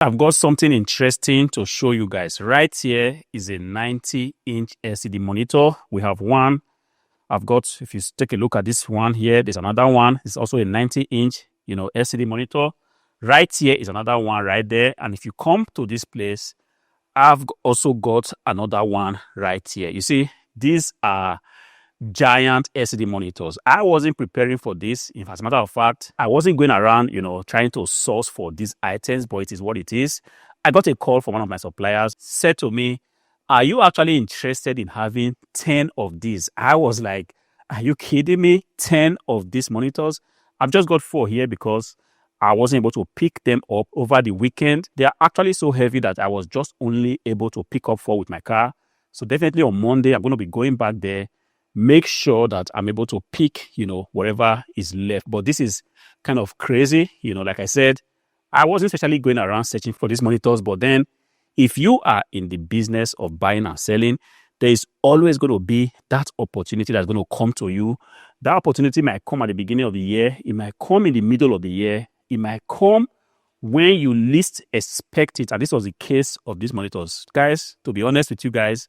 I've got something interesting to show you guys. Right here is a 90-inch LCD monitor. We have one. I've got, if you take a look at this one here, there's another one. It's also a 90-inch, LCD monitor. Right here is another one right there. And if you come to this place, I've also got another one right here. You see, these are giant LCD monitors. I wasn't preparing for this. In fact, as a matter of fact, I wasn't going around, trying to source for these items, but it is what it is. I got a call from one of my suppliers, said to me, "Are you actually interested in having 10 of these?" I was like, "Are you kidding me? 10 of these monitors?" I've just got 4 here because I wasn't able to pick them up over the weekend. They are actually so heavy that I was just only able to pick up 4 with my car. So definitely on Monday, I'm going to be going back there, make sure that I'm able to pick, whatever is left. But this is kind of crazy. Like I said, I wasn't especially going around searching for these monitors. But then if you are in the business of buying and selling, there is always going to be that opportunity that's going to come to you. That opportunity might come at the beginning of the year. It might come in the middle of the year. It might come when you least expect it. And this was the case of these monitors. Guys, to be honest with you guys,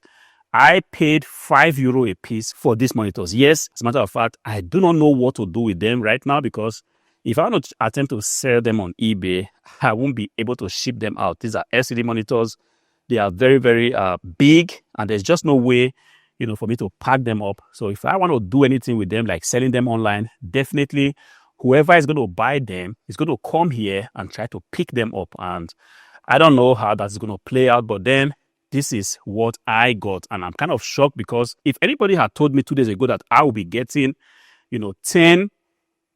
I paid €5 a piece for these monitors. Yes, as a matter of fact, I do not know what to do with them right now because if I want to attempt to sell them on eBay, I won't be able to ship them out. These are LCD monitors. They are very, very big, and there's just no way, for me to pack them up. So if I want to do anything with them, like selling them online, definitely whoever is going to buy them is going to come here and try to pick them up. And I don't know how that's going to play out, but then this is what I got. And I'm kind of shocked because if anybody had told me 2 days ago that I will be getting, 10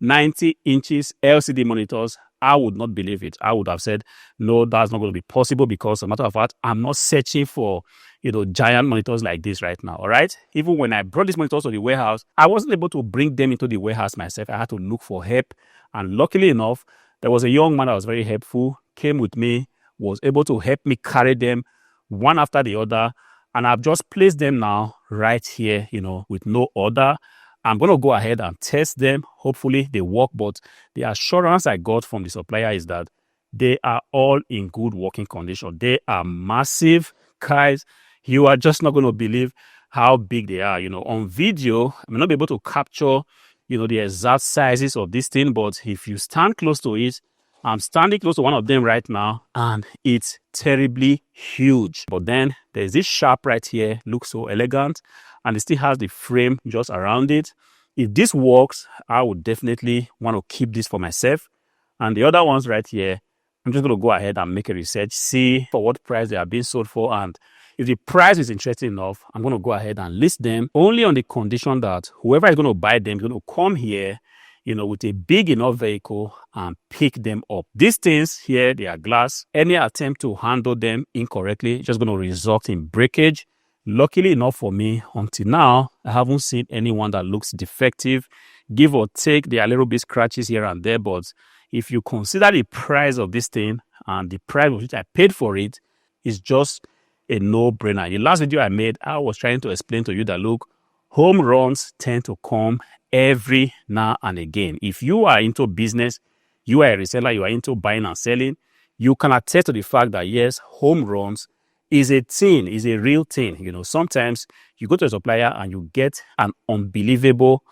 90 inches LCD monitors, I would not believe it. I would have said, no, that's not going to be possible because, as a matter of fact, I'm not searching for, giant monitors like this right now. All right. Even when I brought these monitors to the warehouse, I wasn't able to bring them into the warehouse myself. I had to look for help. And luckily enough, there was a young man that was very helpful, came with me, was able to help me carry them one after the other. And I've just placed them now right here, with no order. I'm going to go ahead and test them. Hopefully they work, but the assurance I got from the supplier is that they are all in good working condition. They are massive. Guys, you are just not going to believe how big they are. On video, I may not be able to capture, the exact sizes of this thing, but if you stand close to it, I'm standing close to one of them right now, and it's terribly huge. But then there's this sharp right here, looks so elegant, and it still has the frame just around it. If this works, I would definitely want to keep this for myself. And the other ones right here, I'm just going to go ahead and make a research, see for what price they are being sold for. And if the price is interesting enough, I'm going to go ahead and list them only on the condition that whoever is going to buy them is going to come here, with a big enough vehicle and pick them up. These things here, they are glass. Any attempt to handle them incorrectly is just going to result in breakage. Luckily enough for me, until now, I haven't seen anyone that looks defective. Give or take, there are a little bit scratches here and there, but if you consider the price of this thing and the price which I paid for it, it's just a no-brainer. In the last video I made, I was trying to explain to you that, look, home runs tend to come every now and again. If you are into business, you are a reseller, you are into buying and selling, you can attest to the fact that, yes, home runs is a thing, is a real thing. Sometimes you go to a supplier and you get an unbelievable,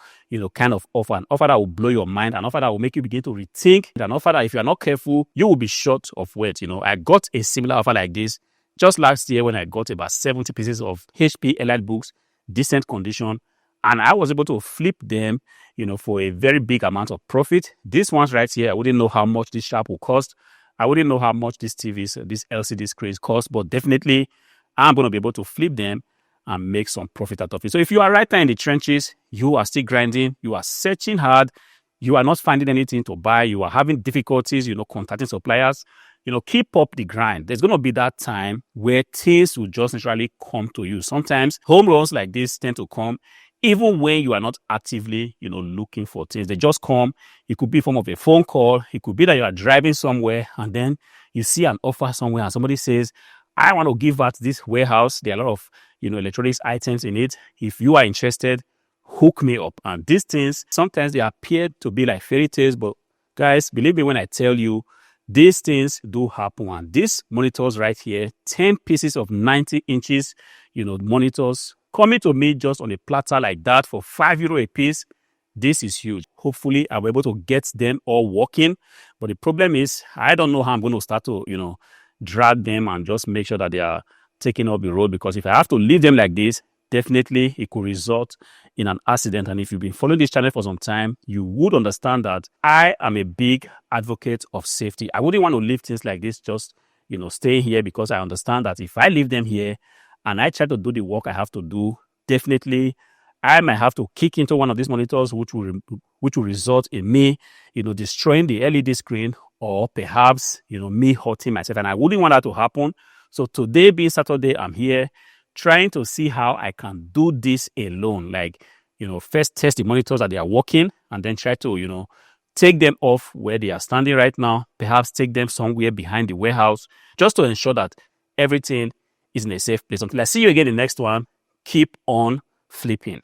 kind of offer, an offer that will blow your mind, an offer that will make you begin to rethink, an offer that if you are not careful, you will be short of words. I got a similar offer like this just last year when I got about 70 pieces of HP Elite books, decent condition, and I was able to flip them, for a very big amount of profit. These ones right here, I wouldn't know how much this sharp will cost. I wouldn't know how much these TVs, these LCD screens cost, but definitely I'm going to be able to flip them and make some profit out of it. So if you are right there in the trenches, you are still grinding, you are searching hard, you are not finding anything to buy, you are having difficulties, contacting suppliers, keep up the grind. There's going to be that time where things will just naturally come to you. Sometimes home runs like this tend to come even when you are not actively, looking for things. They just come. It could be in form of a phone call. It could be that you are driving somewhere and then you see an offer somewhere and somebody says, I want to give out this warehouse. There are a lot of, electronics items in it. If you are interested, hook me up. And these things, sometimes they appear to be like fairy tales, but guys, believe me when I tell you, these things do happen. And these monitors right here, 10 pieces of 90 inches, monitors coming to me just on a platter like that for €5 a piece. This is huge. Hopefully, I'll be able to get them all working. But the problem is, I don't know how I'm going to start to, drag them and just make sure that they are taking up the road. Because if I have to leave them like this, definitely it could result in an accident. And if you've been following this channel for some time, you would understand that I am a big advocate of safety. I wouldn't want to leave things like this just, stay here, because I understand that if I leave them here and I try to do the work I have to do, definitely I might have to kick into one of these monitors, which will result in me, destroying the LED screen, or perhaps, me hurting myself. And I wouldn't want that to happen. So today being Saturday, I'm here trying to see how I can do this alone. Like, first test the monitors that they are working, and then try to, take them off where they are standing right now, perhaps take them somewhere behind the warehouse, just to ensure that everything is in a safe place. Until I see you again in the next one, keep on flipping.